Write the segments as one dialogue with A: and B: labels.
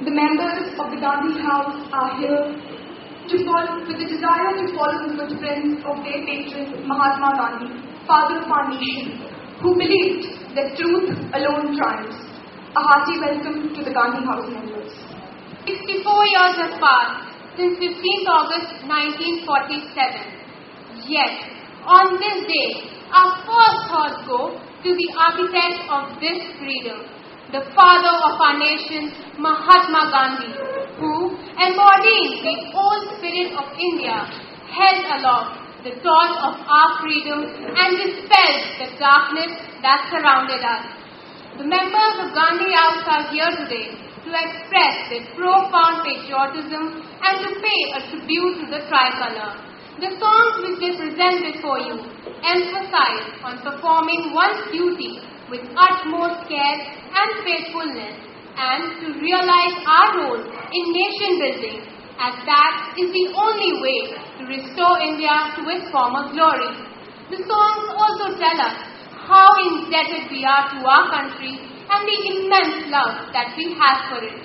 A: The members of the Gandhi House are here with the desire to follow the footprints of their patron Mahatma Gandhi, father of our nation, who believed that truth alone triumphs. A hearty welcome to the Gandhi House members.
B: 64 years have passed since 15th August 1947. Yet, on this day, our first thoughts go to the architect of this freedom, the father of our nation, Mahatma Gandhi, who, embodying the old spirit of India, held aloft the torch of our freedom and dispelled the darkness that surrounded us. The members of Gandhi House are here today to express their profound patriotism and to pay a tribute to the tricolor. The songs which they present before you emphasize on performing one's duty with utmost care and faithfulness, and to realize our role in nation building, as that is the only way to restore India to its former glory. The songs also tell us how indebted we are to our country and the immense love that we have for it.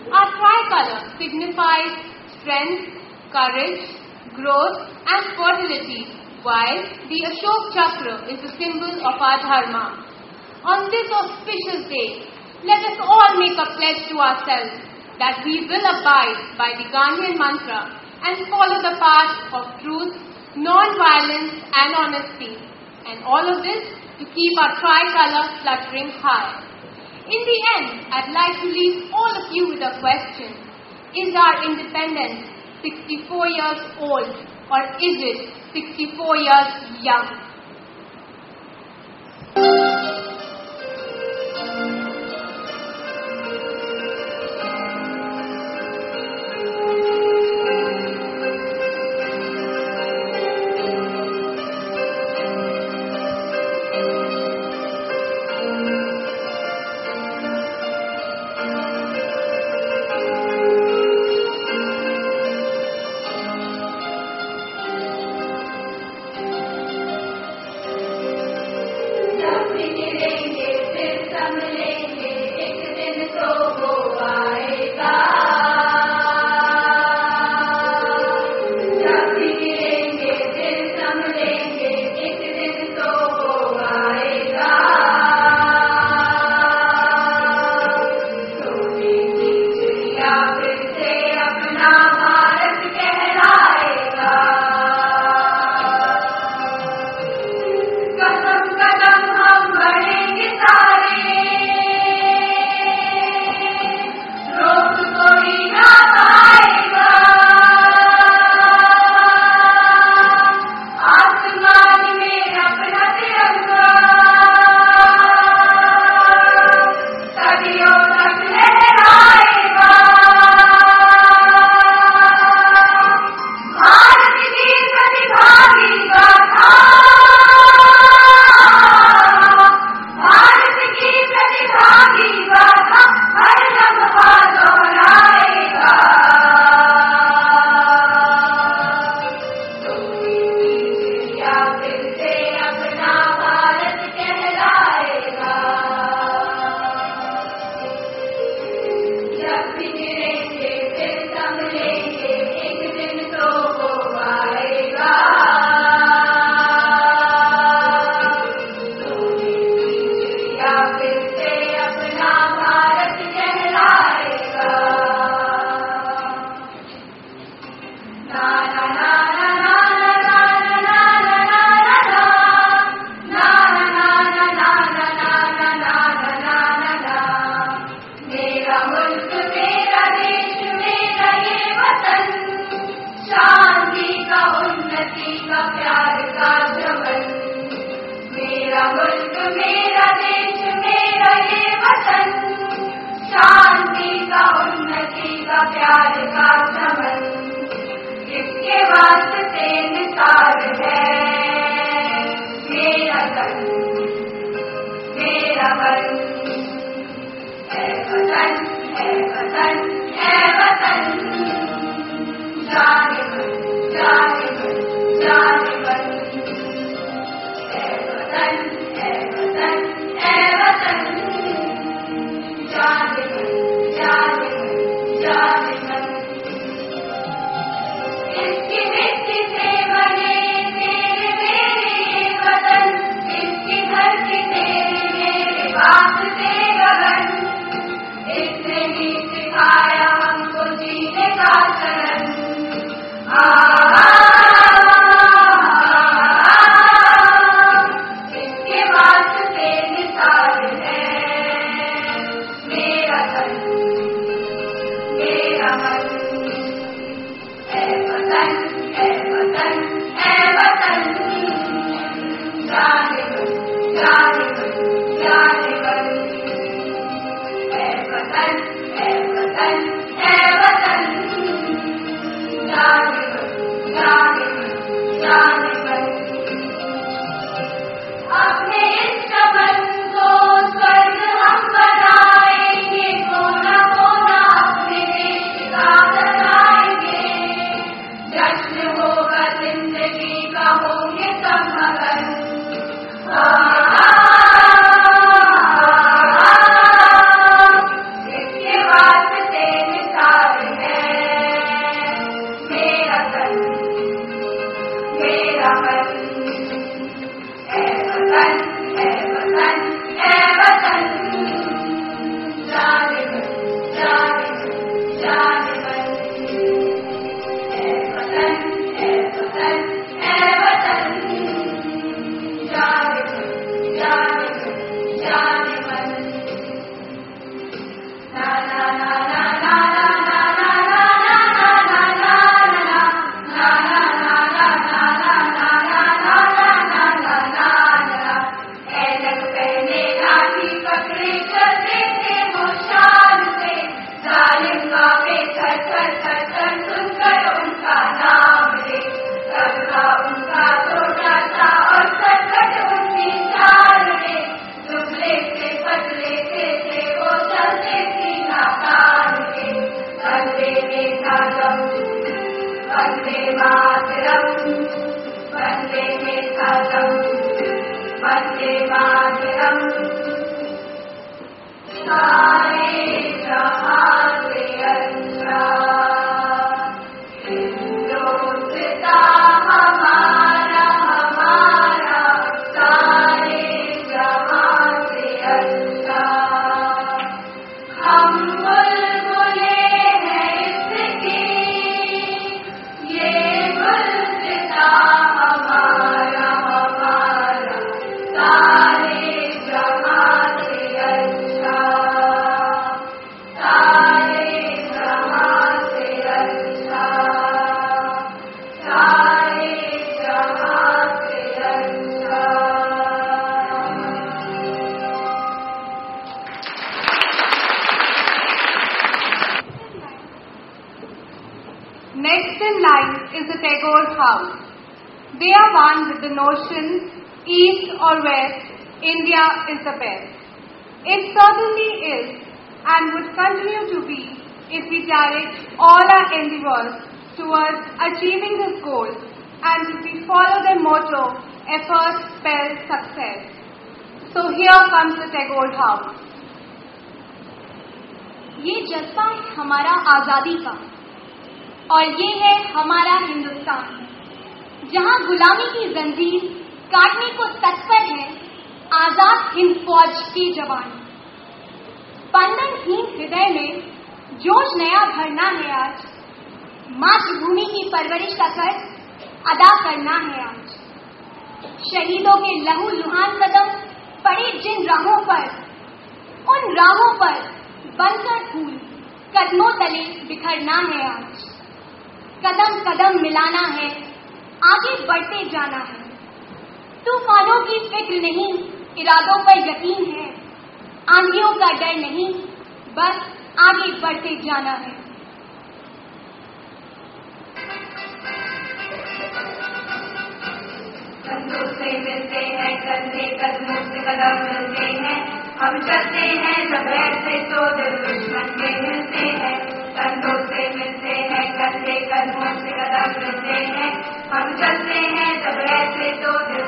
B: Our tricolor signifies strength, courage, growth and fertility, while the Ashok Chakra is the symbol of our dharma. On this auspicious day, let us all make a pledge to ourselves that we will abide by the Gandhian mantra and follow the path of truth, non-violence and honesty. And all of this to keep our tricolor fluttering high. In the end, I'd like to leave all of you with a question. Is our independence 64 years old, or is it 64 years young?
C: कदम कदम हम बढ़ेंगे सारे का प्यार का चमन, इसके वास्ते निसार है मेरा तन, मेरा मन। है वतन, है वतन, है वतन, जाने मन, जाने मन, जाने मन। है वतन, है वतन, है वतन, जाने मन, जाने मन, जाने मन। इसकी मिट्टी से बने तेरे मेरे वतन, इसकी धरती तेरे मेरे बाप से गगन, इसने ही सिखाया हमको जीने का चलन। इसके वास्ते निसार है मेरा तन, मेरा मन। है वतन, है वतन, है वतन, जाने मन, जाने मन, जाने मन। है वतन, है वतन, है वतन, जाने मन, जाने मन, जाने मन। अपने इस चमन को स्वर्ग हम बनाएंगे, कोना कोना अपने देश का बनाएंगे। जश्न होगा जिंदगी का, होंगे सब मगन। इसके वास्ते निसार है मेरा तन, मेरा मन। है वतन, है वतन, है वतन, जाने मन, जाने मन, जाने मन। है वतन, है वतन, है वतन, जाने मन, जाने मन, जाने मन। ना ना ना ना ना ना ना ना ना ना ना ना ना ना ना ना ना। ऐनक पहने लाठी पकड़े चलते थे वो शान से, जालिम कांपे थर थर थर थर सुनकर उनका नाम ले। सबका उनका छोटा सा और सरकट उनकी चाल ले, दुबले से पतले से वो चलते सीना तान के। वंदे मातरम, वंदे मातरम, वंदे मातरम, वंदे मातरम। सारे जहां से अच्छा हिंदुस्तान हमारा, हमारा सारे जहां से अच्छा। हम बुलबुले हैं इसकी, ये गुलसितां हमारा, हमारा सारे जहां से अच्छा, सारे जहां से अच्छा, सारे जहां से अच्छा।
B: Next in line is the Tagore House. They are one with the notion, east or west, India is the best. It certainly is and would continue to be if we direct all our endeavors towards achieving this goal and if we follow their motto, effort spells success. So here comes the Tagore House.
D: ये जज्बा है हमारा आजादी का और ये है हमारा हिंदुस्तान, जहां गुलामी की जंजीर काटने को तत्पर है आजाद हिंद फौज के जवान। स्पंदनहीन हृदय में जोश नया भरना है आज, मातृभूमि की परवरिश का कर्ज अदा करना है आज। शहीदों के लहू लुहान कदम पड़े जिन राहों पर, उन राहों पर बनकर फूल कदमों तले बिखरना है आज। कदम कदम मिलाना है, आगे बढ़ते जाना है। तूफानों की फिक्र नहीं, इरादों पर यकीन है। आंधियों का डर नहीं, बस आगे बढ़ते जाना है।
C: कंधों से मिलते हैं, कंधे कदमों से कदम मिलते हैं, हम चलते हैं जब ऐसे तो दिल दुश्मन के मिलते हैं, कंधों से मिलते हैं, कंधे कदमों से कदम मिलते हैं, हम चलते हैं जब ऐसे तो दिल